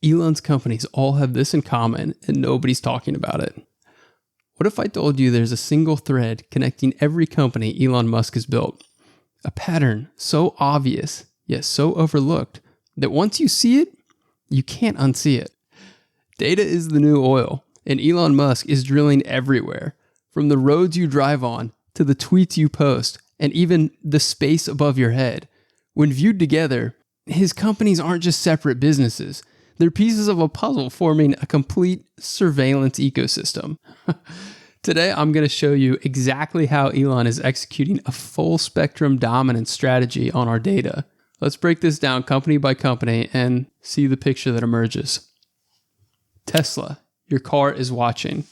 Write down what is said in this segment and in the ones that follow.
Elon's companies all have this in common and nobody's talking about it. What if I told you there's a single thread connecting every company Elon Musk has built? A pattern so obvious, yet so overlooked, that once you see it, you can't unsee it. Data is the new oil, and Elon Musk is drilling everywhere, from the roads you drive on to the tweets you post, and even the space above your head. When viewed together, his companies aren't just separate businesses. They're pieces of a puzzle forming a complete surveillance ecosystem. Today, I'm going to show you exactly how Elon is executing a full spectrum dominance strategy on our data. Let's break this down company by company and see the picture that emerges. Tesla, your car is watching.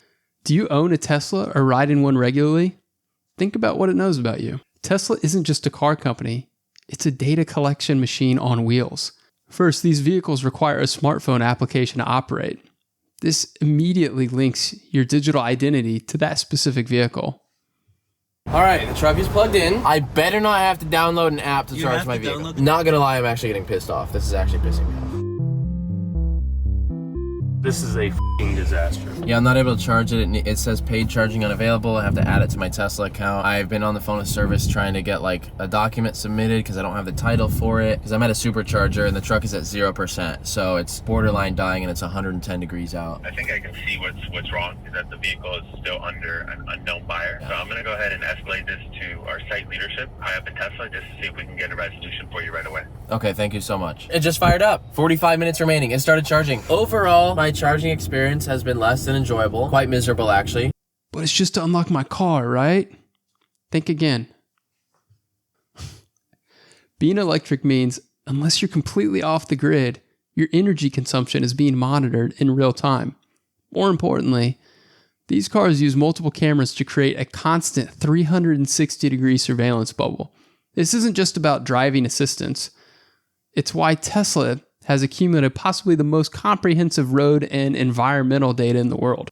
Do you own a Tesla or ride in one regularly? Think about what it knows about you. Tesla isn't just a car company. It's a data collection machine on wheels. First, these vehicles require a smartphone application to operate. This immediately links your digital identity to that specific vehicle. All right, the truck is plugged in. I better not have to download an app to charge my vehicle. Not gonna lie, I'm actually getting pissed off. This is actually pissing me off. This is a f***ing disaster. Yeah, I'm not able to charge it. It says paid charging unavailable. I have to add it to my Tesla account. I've been on the phone with service trying to get like a document submitted because I don't have the title for it. Because I'm at a supercharger and the truck is at 0%. So it's borderline dying and it's 110 degrees out. I think I can see what's wrong is that the vehicle is still under an unknown buyer. So I'm going to go ahead and escalate this to our site leadership high up in Tesla just to see if we can get a resolution for you right away. Okay, thank you so much. It just fired up. 45 minutes remaining. It started charging. Overall, my charging experience has been less than enjoyable. Quite miserable, actually. But it's just to unlock my car, right? Think again. Being electric means, unless you're completely off the grid, your energy consumption is being monitored in real time. More importantly, these cars use multiple cameras to create a constant 360-degree surveillance bubble. This isn't just about driving assistance. It's why Tesla has accumulated possibly the most comprehensive road and environmental data in the world.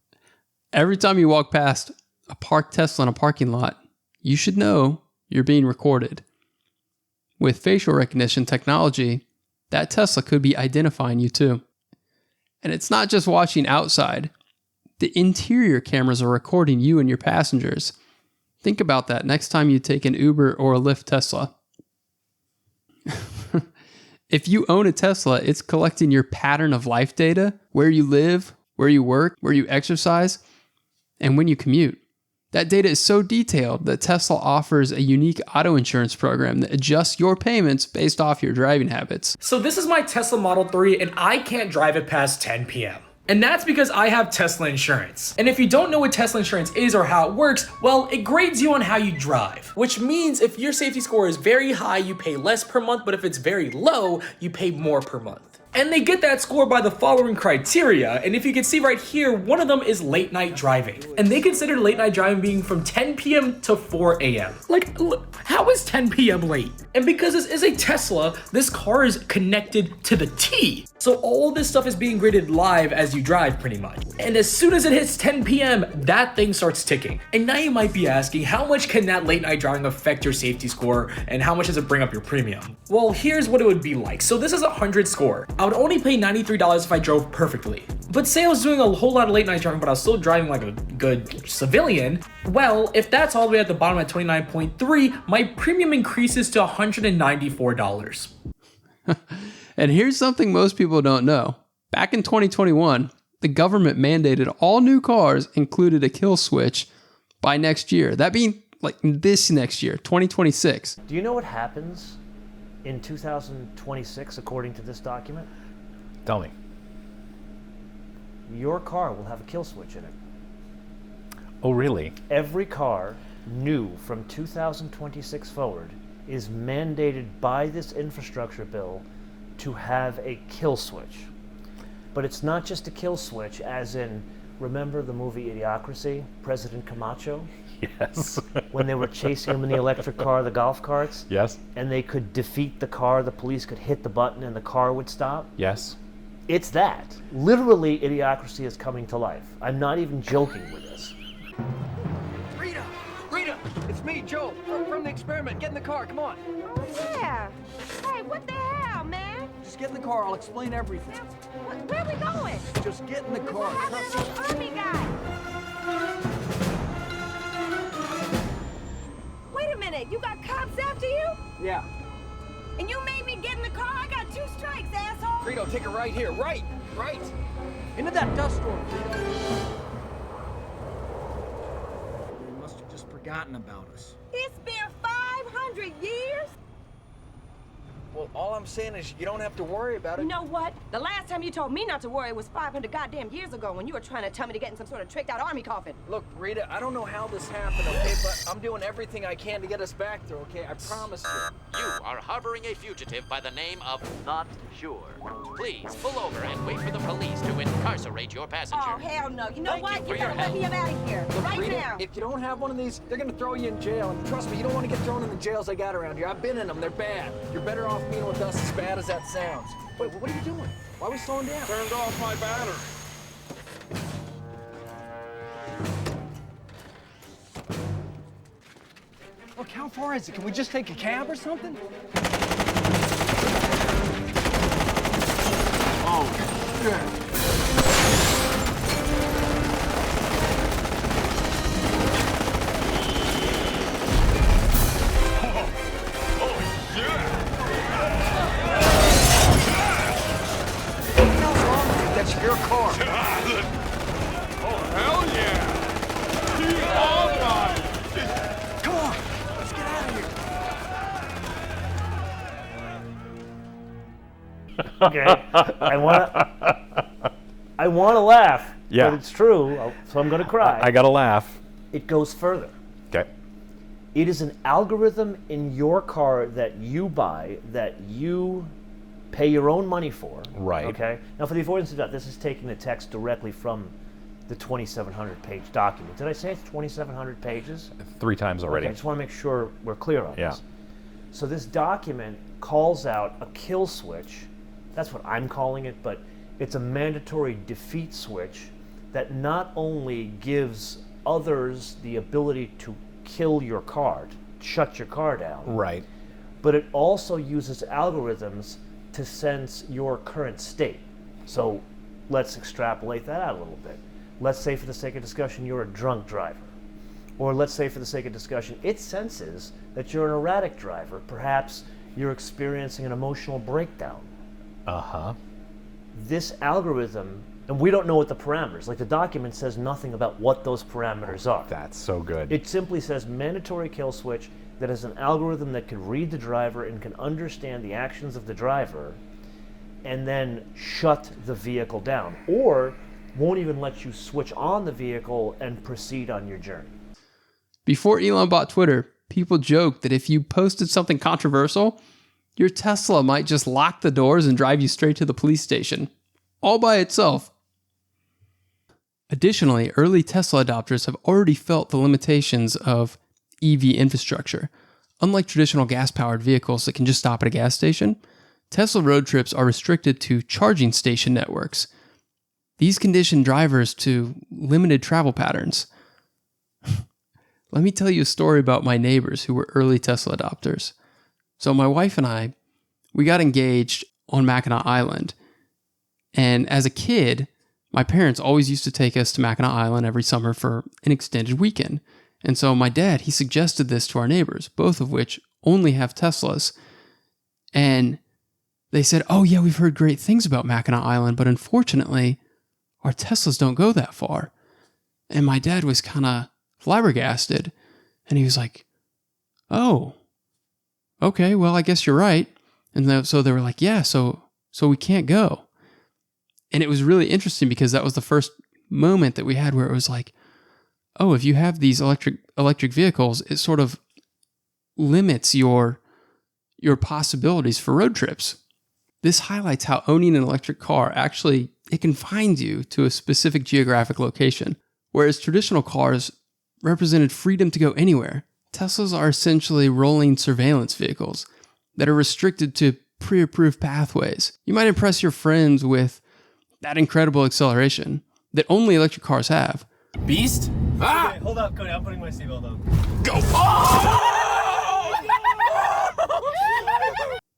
Every time you walk past a parked Tesla in a parking lot, you should know you're being recorded. With facial recognition technology, that Tesla could be identifying you too. And it's not just watching outside. The interior cameras are recording you and your passengers. Think about that next time you take an Uber or a Lyft Tesla. If you own a Tesla, it's collecting your pattern of life data, where you live, where you work, where you exercise, and when you commute. That data is so detailed that Tesla offers a unique auto insurance program that adjusts your payments based off your driving habits. So this is my Tesla Model 3 and I can't drive it past 10 p.m. And that's because I have Tesla insurance. And if you don't know what Tesla insurance is or how it works, well, it grades you on how you drive. Which means if your safety score is very high, you pay less per month, but if it's very low, you pay more per month. And they get that score by the following criteria, and if you can see right here, one of them is late night driving. And they consider late night driving being from 10 p.m. to 4 a.m. Like, how is 10 p.m. late? And because this is a Tesla, this car is connected to the T. So all this stuff is being graded live as you drive pretty much. And as soon as it hits 10 p.m., that thing starts ticking. And now you might be asking, how much can that late night driving affect your safety score and how much does it bring up your premium? Well, here's what it would be like. So this is a 100 score. I would only pay $93 if I drove perfectly. But say I was doing a whole lot of late night driving, but I was still driving like a good civilian. Well, if that's all the way at the bottom at 29.3, my premium increases to $194. And here's something most people don't know. Back in 2021, the government mandated all new cars included a kill switch by next year. That being like this next year, 2026. Do you know what happens in 2026 according to this document? Tell me. Your car will have a kill switch in it. Oh, really? Every car new from 2026 forward is mandated by this infrastructure bill to have a kill switch. But it's not just a kill switch, as in, remember the movie Idiocracy, President Camacho? Yes. When they were chasing him in the electric car, the golf carts? Yes. And they could defeat the car, the police could hit the button and the car would stop? Yes. It's that. Literally, Idiocracy is coming to life. I'm not even joking with this. Rita, it's me, Joe, from the experiment. Get in the car, come on. Oh, yeah. Hey, what the hell, man? Just get in the car. I'll explain everything. Where are we going? Just get in the car. What happened to those army guys? Wait a minute, you got cops after you? Yeah. And you made me get in the car? I got 2 strikes, asshole! Frito, take it right here. Right. Into that dust storm, Frito. They must have just forgotten about us. It's been 500 years? Well, all I'm saying is you don't have to worry about it. You know what? The last time you told me not to worry was 500 goddamn years ago when you were trying to tell me to get in some sort of tricked out army coffin. Look, Rita, I don't know how this happened, okay? But I'm doing everything I can to get us back there, okay? I promise you. You are harboring a fugitive by the name of Not Sure. Please pull over and wait for the police to incarcerate your passenger. Oh, hell no. You know Thank what? you for You your better let me help. out of here. Look, Right Rita, now. if you don't have one of these, they're gonna throw you in jail. And trust me, you don't want to get thrown in the jails they got around here. I've been in them. They're bad. You're better off being with us, as bad as that sounds. Wait, what are you doing? Why are we slowing down? Turned off my battery. Look, how far is it? Can we just take a cab or something? Oh, shit. That's your car. Oh, hell yeah! Keep on riding! Come on, let's get out of here. Okay, I want to laugh, Yeah. but it's true, so I'm going to cry. I gotta laugh. It goes further. Okay. It is an algorithm in your car that you buy, that you pay your own money for. Right. Okay. Now, for the avoidance of doubt, this is taking the text directly from the 2,700-page document. Did I say it's 2,700 pages? 3 times already. Okay, I just want to make sure we're clear on Yeah. this. So this document calls out a kill switch. That's what I'm calling it, but it's a mandatory defeat switch that not only gives others the ability to kill your car, to shut your car down, Right. but it also uses algorithms to sense your current state. So let's extrapolate that out a little bit. Let's say, for the sake of discussion, you're a drunk driver. Or let's say, for the sake of discussion, it senses that you're an erratic driver. Perhaps you're experiencing an emotional breakdown. Uh-huh. This algorithm, and we don't know what the parameters, like the document says nothing about what those parameters are. That's so good. It simply says mandatory kill switch that is an algorithm that can read the driver and can understand the actions of the driver and then shut the vehicle down, or won't even let you switch on the vehicle and proceed on your journey. Before Elon bought Twitter, people joked that if you posted something controversial, your Tesla might just lock the doors and drive you straight to the police station, all by itself. Additionally, early Tesla adopters have already felt the limitations of EV infrastructure. Unlike traditional gas-powered vehicles that can just stop at a gas station, Tesla road trips are restricted to charging station networks. These condition drivers to limited travel patterns. Let me tell you a story about my neighbors who were early Tesla adopters. So my wife and I, we got engaged on Mackinac Island. And as a kid, my parents always used to take us to Mackinac Island every summer for an extended weekend. And so my dad, he suggested this to our neighbors, both of which only have Teslas. And they said, oh yeah, we've heard great things about Mackinac Island, but unfortunately, our Teslas don't go that far. And my dad was kind of flabbergasted. And he was like, oh, okay, well, I guess you're right. And so they were like, yeah, so we can't go. And it was really interesting because that was the first moment that we had where it was like, oh, if you have these electric vehicles, it sort of limits your possibilities for road trips. This highlights how owning an electric car actually, it confines you to a specific geographic location, whereas traditional cars represented freedom to go anywhere. Teslas are essentially rolling surveillance vehicles that are restricted to pre-approved pathways. You might impress your friends with that incredible acceleration that only electric cars have. Beast? Ah! Okay, hold up, Cody. I'm putting my seatbelt on. Go!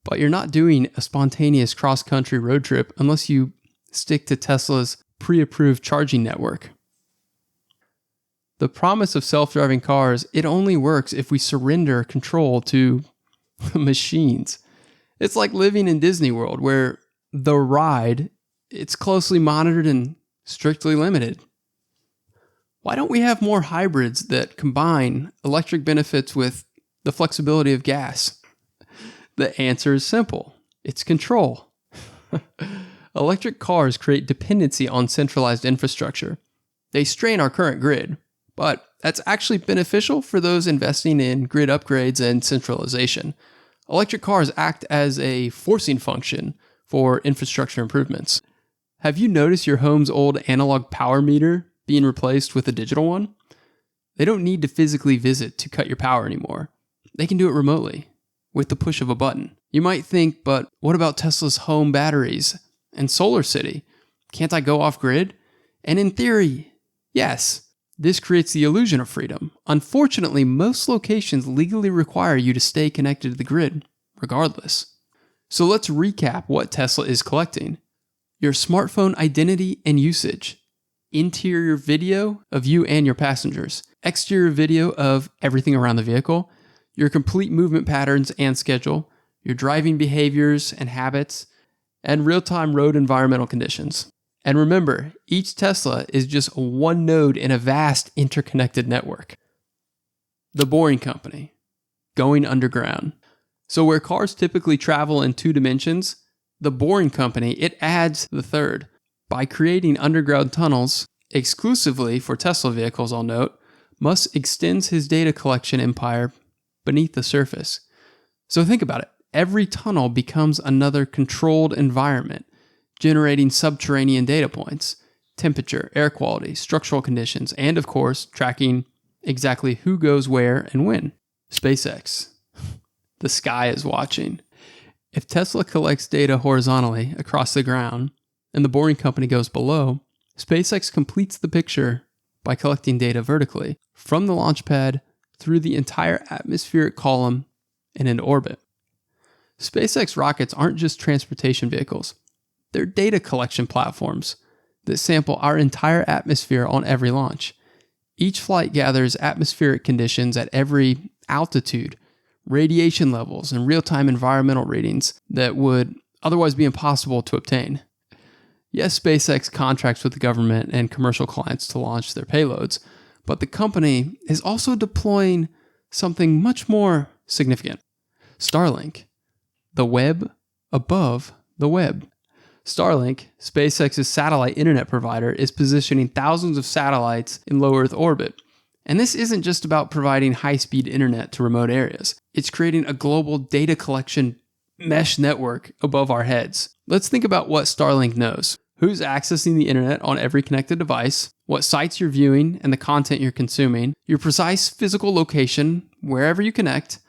But you're not doing a spontaneous cross-country road trip unless you stick to Tesla's pre-approved charging network. The promise of self-driving cars, it only works if we surrender control to machines. It's like living in Disney World, where the ride, it's closely monitored and strictly limited. Why don't we have more hybrids that combine electric benefits with the flexibility of gas? The answer is simple. It's control. Electric cars create dependency on centralized infrastructure. They strain our current grid, but that's actually beneficial for those investing in grid upgrades and centralization. Electric cars act as a forcing function for infrastructure improvements. Have you noticed your home's old analog power meter being replaced with a digital one? They don't need to physically visit to cut your power anymore. They can do it remotely with the push of a button. You might think, but what about Tesla's home batteries and Solar City? Can't I go off grid? And in theory, yes. This creates the illusion of freedom. Unfortunately, most locations legally require you to stay connected to the grid, regardless. So let's recap what Tesla is collecting. Your smartphone identity and usage. Interior video of you and your passengers. Exterior video of everything around the vehicle. Your complete movement patterns and schedule. Your driving behaviors and habits. And real-time road environmental conditions. And remember, each Tesla is just one node in a vast interconnected network. The Boring Company, going underground. So where cars typically travel in 2 dimensions, the Boring Company, it adds the third. By creating underground tunnels exclusively for Tesla vehicles, I'll note, Musk extends his data collection empire beneath the surface. So think about it. Every tunnel becomes another controlled environment, generating subterranean data points, temperature, air quality, structural conditions, and of course, tracking exactly who goes where and when. SpaceX. The sky is watching. If Tesla collects data horizontally across the ground and the Boring Company goes below, SpaceX completes the picture by collecting data vertically from the launch pad through the entire atmospheric column and into orbit. SpaceX rockets aren't just transportation vehicles. They're data collection platforms that sample our entire atmosphere on every launch. Each flight gathers atmospheric conditions at every altitude, radiation levels, and real-time environmental readings that would otherwise be impossible to obtain. Yes, SpaceX contracts with the government and commercial clients to launch their payloads, but the company is also deploying something much more significant. Starlink, the web above the web. Starlink, SpaceX's satellite internet provider, is positioning thousands of satellites in low Earth orbit. And this isn't just about providing high-speed internet to remote areas. It's creating a global data collection mesh network above our heads. Let's think about what Starlink knows. Who's accessing the internet on every connected device, what sites you're viewing and the content you're consuming, your precise physical location, wherever you connect,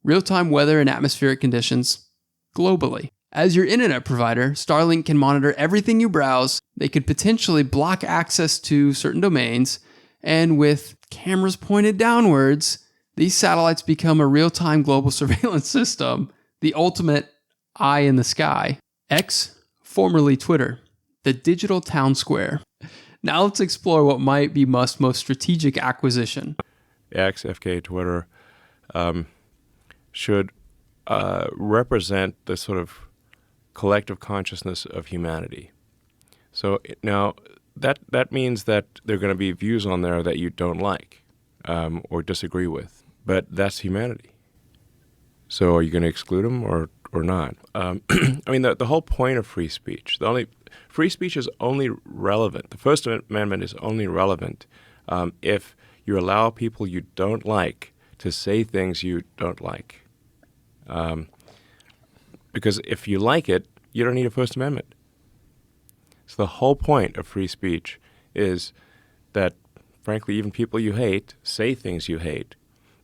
real-time weather and atmospheric conditions, globally. As your internet provider, Starlink can monitor everything you browse. They could potentially block access to certain domains, and with cameras pointed downwards, these satellites become a real-time global surveillance system, the ultimate eye in the sky. X, formerly Twitter, the digital town square. Now let's explore what might be Musk's most strategic acquisition. X, FK, Twitter, should represent the sort of collective consciousness of humanity. So now that means that there are going to be views on there that you don't like or disagree with, but that's humanity. So are you going to exclude them or not? I mean, the whole point of free speech, free speech is only relevant. The First Amendment is only relevant if you allow people you don't like to say things you don't like. Because if you like it, you don't need a First Amendment. So the whole point of free speech is that, frankly, even people you hate say things you hate,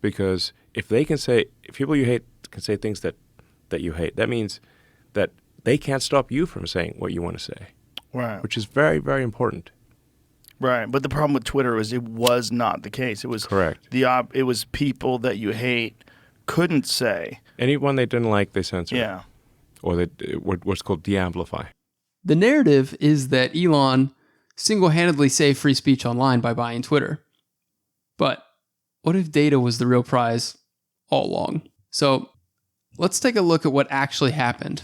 because if people you hate can say things that you hate, that means that they can't stop you from saying what you want to say. Right. Which is very, very important. Right, but the problem with Twitter is it was not the case. It was correct. It was people that you hate couldn't say. Anyone they didn't like, they censored. Yeah. or what's called de-amplify. The narrative is that Elon single-handedly saved free speech online by buying Twitter. But what if data was the real prize all along? So let's take a look at what actually happened.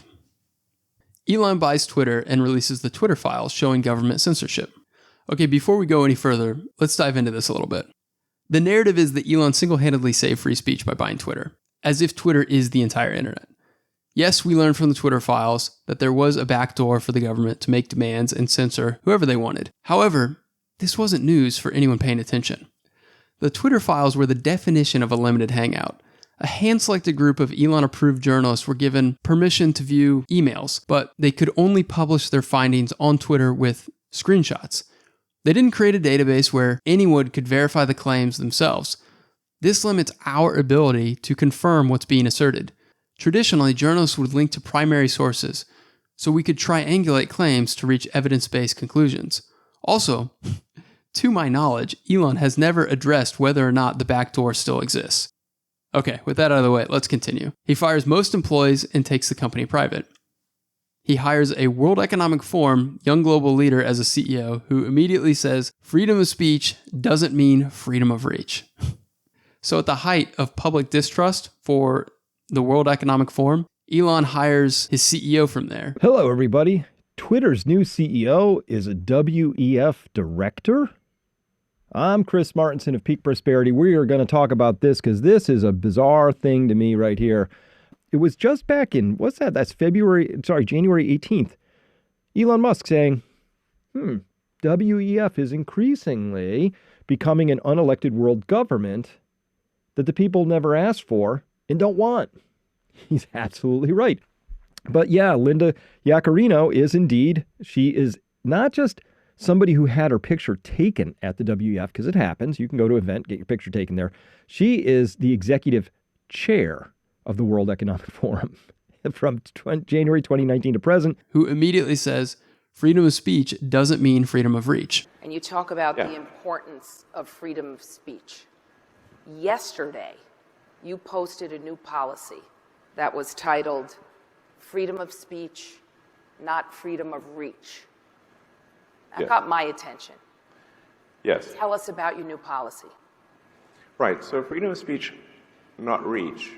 Elon buys Twitter and releases the Twitter files showing government censorship. Okay, before we go any further, let's dive into this a little bit. The narrative is that Elon single-handedly saved free speech by buying Twitter, as if Twitter is the entire internet. Yes, we learned from the Twitter files that there was a backdoor for the government to make demands and censor whoever they wanted. However, this wasn't news for anyone paying attention. The Twitter files were the definition of a limited hangout. A hand-selected group of Elon-approved journalists were given permission to view emails, but they could only publish their findings on Twitter with screenshots. They didn't create a database where anyone could verify the claims themselves. This limits our ability to confirm what's being asserted. Traditionally, journalists would link to primary sources, so we could triangulate claims to reach evidence-based conclusions. Also, to my knowledge, Elon has never addressed whether or not the backdoor still exists. Okay, with that out of the way, let's continue. He fires most employees and takes the company private. He hires a World Economic Forum young global leader as a CEO who immediately says freedom of speech doesn't mean freedom of reach. So at the height of public distrust for the World Economic Forum, Elon hires his CEO from there. Hello, everybody. Twitter's new CEO is a WEF director? I'm Chris Martinson of Peak Prosperity. We are going to talk about this because this is a bizarre thing to me right here. It was just back in, that's January 18th. Elon Musk saying, WEF is increasingly becoming an unelected world government that the people never asked for and don't want. He's absolutely right. But yeah, Linda Yaccarino is indeed, she is not just somebody who had her picture taken at the WEF, because it happens. You can go to an event, get your picture taken there. She is the executive chair of the World Economic Forum from January 2019 to present. Who immediately says freedom of speech doesn't mean freedom of reach. And you talk about the importance of freedom of speech. Yesterday, you posted a new policy that was titled Freedom of Speech, Not Freedom of Reach. That got my attention. Yes. Tell us about your new policy. Right. So freedom of speech, not reach,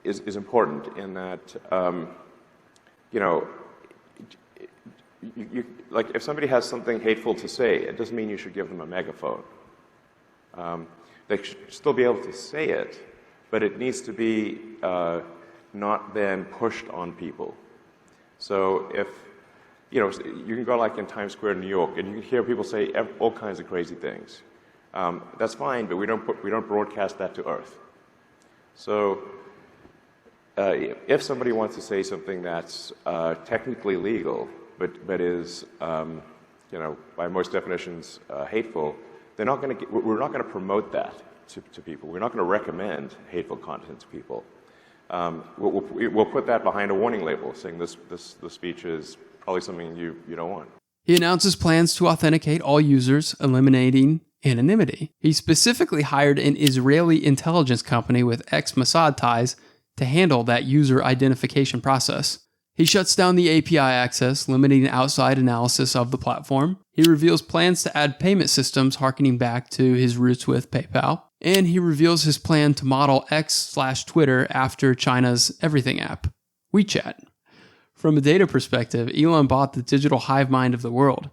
is important in that, like if somebody has something hateful to say, it doesn't mean you should give them a megaphone. They should still be able to say it, but it needs to be not then pushed on people. So if, you can go like in Times Square in New York, and you can hear people say all kinds of crazy things. That's fine, but we don't broadcast that to Earth. So if somebody wants to say something that's technically legal, but is, by most definitions hateful, we're not going to promote that to people. We're not going to recommend hateful content to people. We'll put that behind a warning label saying this speech is probably something you don't want. He announces plans to authenticate all users, eliminating anonymity. He specifically hired an Israeli intelligence company with ex-Mossad ties to handle that user identification process. He shuts down the API access, limiting outside analysis of the platform. He reveals plans to add payment systems harkening back to his roots with PayPal. And he reveals his plan to model X/Twitter after China's everything app, WeChat. From a data perspective, Elon bought the digital hive mind of the world.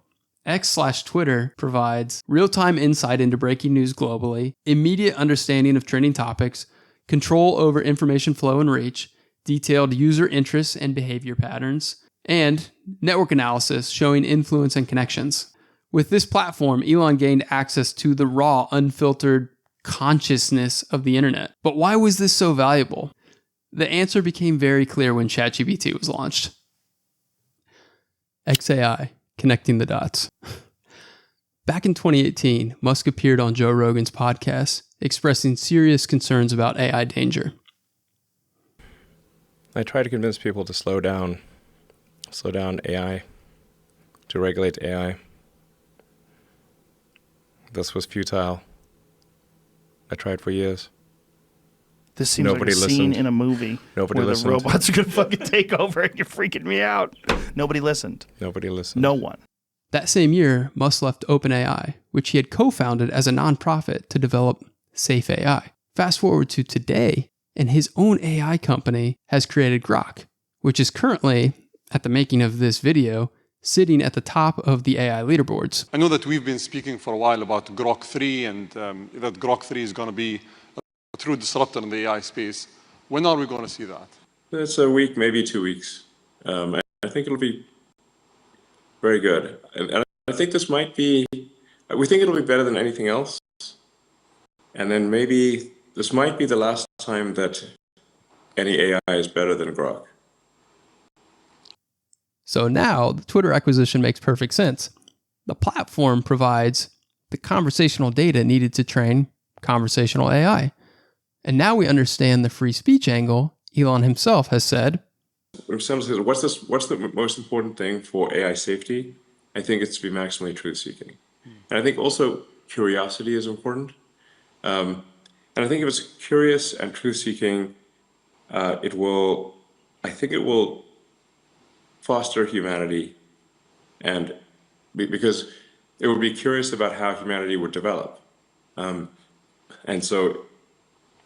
X/Twitter provides real-time insight into breaking news globally, immediate understanding of trending topics, control over information flow and reach, detailed user interests and behavior patterns, and network analysis showing influence and connections. With this platform, Elon gained access to the raw, unfiltered consciousness of the internet. But why was this so valuable? The answer became very clear when ChatGPT was launched. XAI, connecting the dots. Back in 2018, Musk appeared on Joe Rogan's podcast, expressing serious concerns about AI danger. I try to convince people to slow down AI, to regulate AI. This was futile. I tried for years. This seems like a scene in a movie where the robots are going to fucking take over and you're freaking me out. Nobody listened. Nobody listened. No one. That same year, Musk left OpenAI, which he had co-founded as a nonprofit to develop safe AI. Fast forward to today, and his own AI company has created Grok, which is currently, at the making of this video, sitting at the top of the AI leaderboards. I know that we've been speaking for a while about Grok 3 and that Grok 3 is going to be a true disruptor in the AI space. When are we going to see that? It's a week, maybe 2 weeks. I think it'll be very good. And I think this might be, we think it'll be better than anything else. And then maybe this might be the last time that any AI is better than Grok. So now the Twitter acquisition makes perfect sense. The platform provides the conversational data needed to train conversational AI. And now we understand the free speech angle. Elon himself has said, When someone says, what's the most important thing for AI safety? I think it's to be maximally truth-seeking. And I think also curiosity is important. And I think if it's curious and truth-seeking, I think it will foster humanity, and because it would be curious about how humanity would develop. And so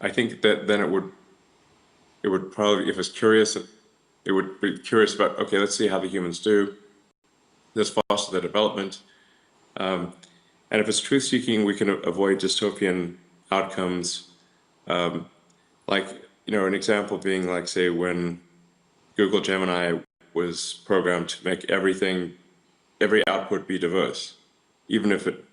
I think that then it would probably, if it's curious, it would be curious about, okay, let's see how the humans do. Let's foster their development. And if it's truth-seeking, we can avoid dystopian outcomes. Like, an example being like, say, when Google Gemini was programmed to make every output be diverse, even if it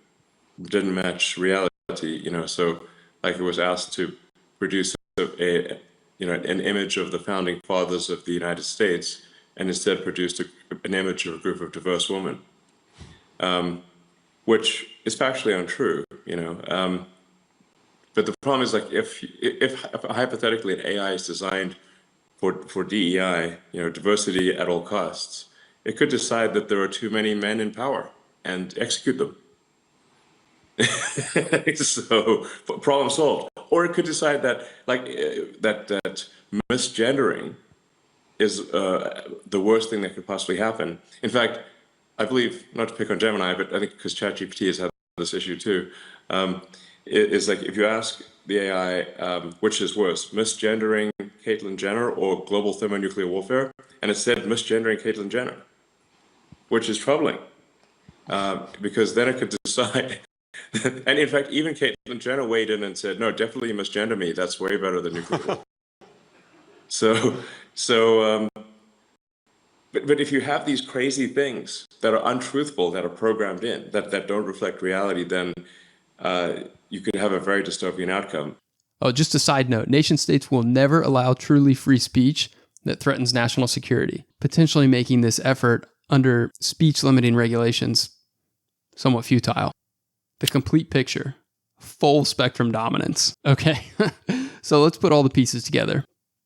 didn't match reality, so like it was asked to produce an image of the founding fathers of the United States and instead produced an image of a group of diverse women, which is factually untrue, but the problem is, like, if hypothetically an AI is designed for DEI, diversity at all costs, it could decide that there are too many men in power and execute them. So, problem solved. Or it could decide that, that misgendering is the worst thing that could possibly happen. In fact, I believe, not to pick on Gemini, but I think because ChatGPT has had this issue too, is like if you ask the AI, which is worse, misgendering Caitlyn Jenner or global thermonuclear warfare, and it said misgendering Caitlyn Jenner, which is troubling, because then it could decide. And in fact, even Caitlyn Jenner weighed in and said, no, definitely misgender me. That's way better than nuclear war. But if you have these crazy things that are untruthful, that are programmed in, that don't reflect reality, then you could have a very dystopian outcome. Oh, just a side note, nation states will never allow truly free speech that threatens national security, potentially making this effort under speech limiting regulations somewhat futile. The complete picture, full spectrum dominance. Okay, so let's put all the pieces together.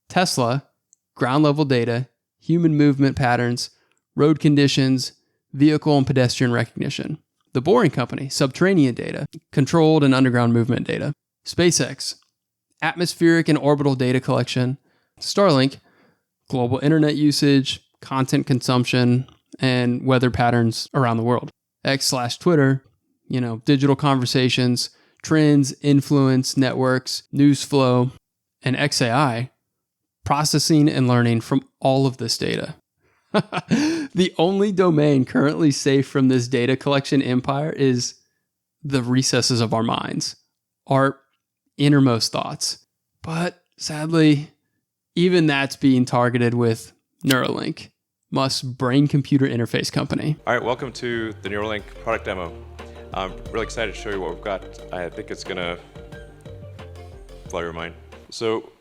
Tesla, ground level data, human movement patterns, road conditions, vehicle and pedestrian recognition. The Boring Company, Subterranean data, controlled and underground movement data. SpaceX, atmospheric and orbital data collection. Starlink, global internet usage, content consumption, and weather patterns around the world. X/Twitter, digital conversations, trends, influence, networks, news flow, and XAI, processing and learning from all of this data. The only domain currently safe from this data collection empire is the recesses of our minds, our innermost thoughts. But sadly, even that's being targeted with Neuralink, Musk's brain-computer interface company. All right, welcome to the Neuralink product demo. I'm really excited to show you what we've got. I think it's going to blow your mind. So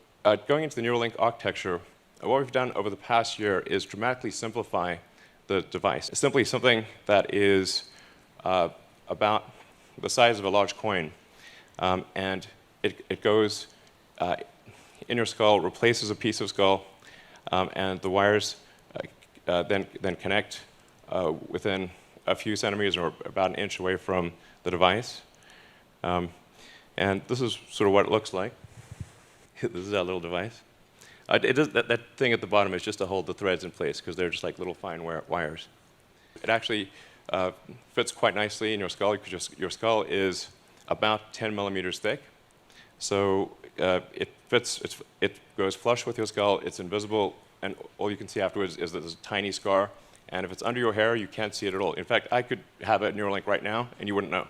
going into the Neuralink architecture, what we've done over the past year is dramatically simplify the device. It's simply something that is about the size of a large coin. And it goes in your skull, replaces a piece of skull, and the wires then connect within a few centimeters or about an inch away from the device. And this is sort of what it looks like. This is our little device. That thing at the bottom is just to hold the threads in place because they're just like little fine wires. It actually fits quite nicely in your skull because your skull is about 10 millimeters thick. So it fits, it goes flush with your skull, it's invisible, and all you can see afterwards is that there's a tiny scar. And if it's under your hair, you can't see it at all. In fact, I could have a Neuralink right now, and you wouldn't know.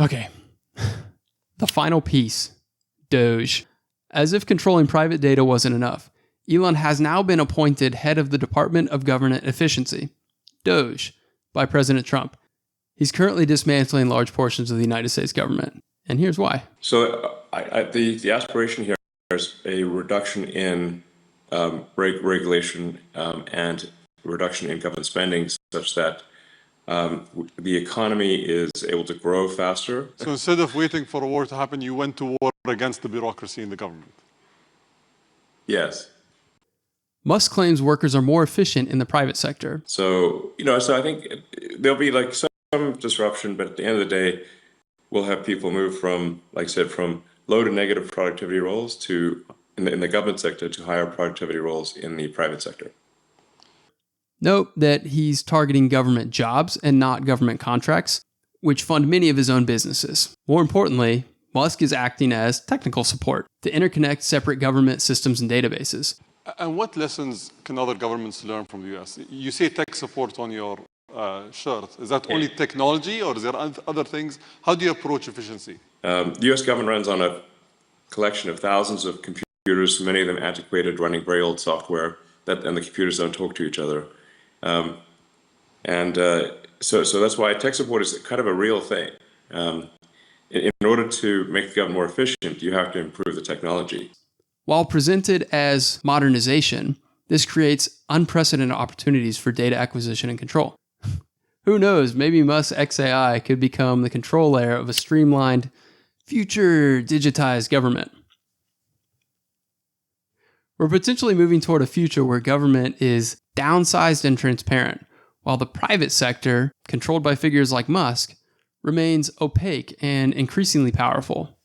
Okay. The final piece, DOGE. As if controlling private data wasn't enough, Elon has now been appointed head of the Department of Government Efficiency, DOGE, by President Trump. He's currently dismantling large portions of the United States government. And here's why. So the aspiration here is a reduction in regulation and reduction in government spending such that the economy is able to grow faster. So instead of waiting for a war to happen, you went to war against the bureaucracy in the government. Yes. Musk claims workers are more efficient in the private sector. So, so I think there'll be like some disruption, but at the end of the day, we'll have people move from, like I said, from low to negative productivity roles to, in the government sector, to higher productivity roles in the private sector. Note that he's targeting government jobs and not government contracts, which fund many of his own businesses. More importantly, Musk is acting as technical support to interconnect separate government systems and databases. And what lessons can other governments learn from the US? You say tech support on your shirt. Is that only technology, or is there other things? How do you approach efficiency? The US government runs on a collection of thousands of computers, many of them antiquated, running very old software, and the computers don't talk to each other. So that's why tech support is kind of a real thing. In order to make the government more efficient, you have to improve the technology. While presented as modernization, this creates unprecedented opportunities for data acquisition and control. Who knows, maybe Musk's XAI could become the control layer of a streamlined, future digitized government. We're potentially moving toward a future where government is downsized and transparent, while the private sector, controlled by figures like Musk, remains opaque and increasingly powerful.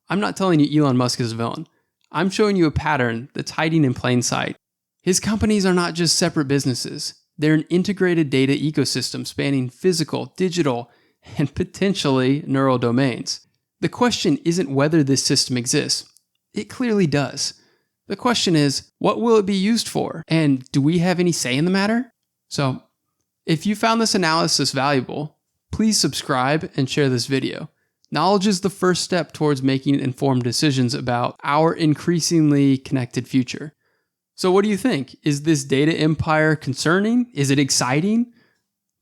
I'm not telling you Elon Musk is a villain. I'm showing you a pattern that's hiding in plain sight. His companies are not just separate businesses. They're an integrated data ecosystem spanning physical, digital, and potentially neural domains. The question isn't whether this system exists. It clearly does. The question is, what will it be used for? And do we have any say in the matter? So, if you found this analysis valuable, please subscribe and share this video. Knowledge is the first step towards making informed decisions about our increasingly connected future. So what do you think? Is this data empire concerning? Is it exciting?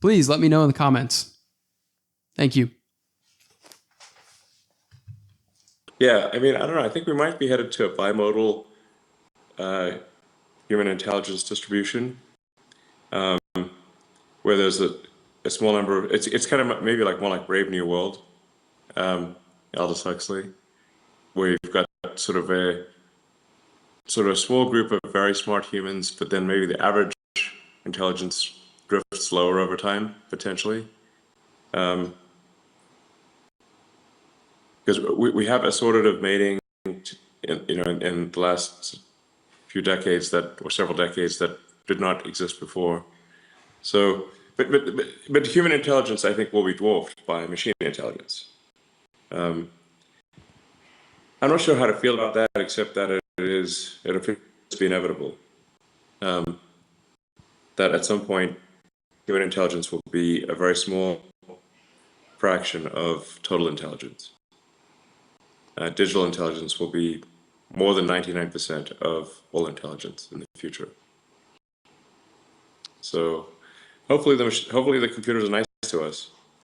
Please let me know in the comments. Thank you. Yeah, I mean, I don't know. I think we might be headed to a bimodal human intelligence distribution, where there's a small number of, it's kind of maybe like more like Brave New World, Aldous Huxley, where you've got sort of a small group of very smart humans, but then maybe the average intelligence drifts lower over time, potentially. Because we have assortative mating, in the last few decades or several decades that did not exist before. So, but human intelligence, I think, will be dwarfed by machine intelligence. I'm not sure how to feel about that, except that it appears to be inevitable. That at some point, human intelligence will be a very small fraction of total intelligence. Digital intelligence will be more than 99% of all intelligence in the future. So hopefully the computers are nice to us.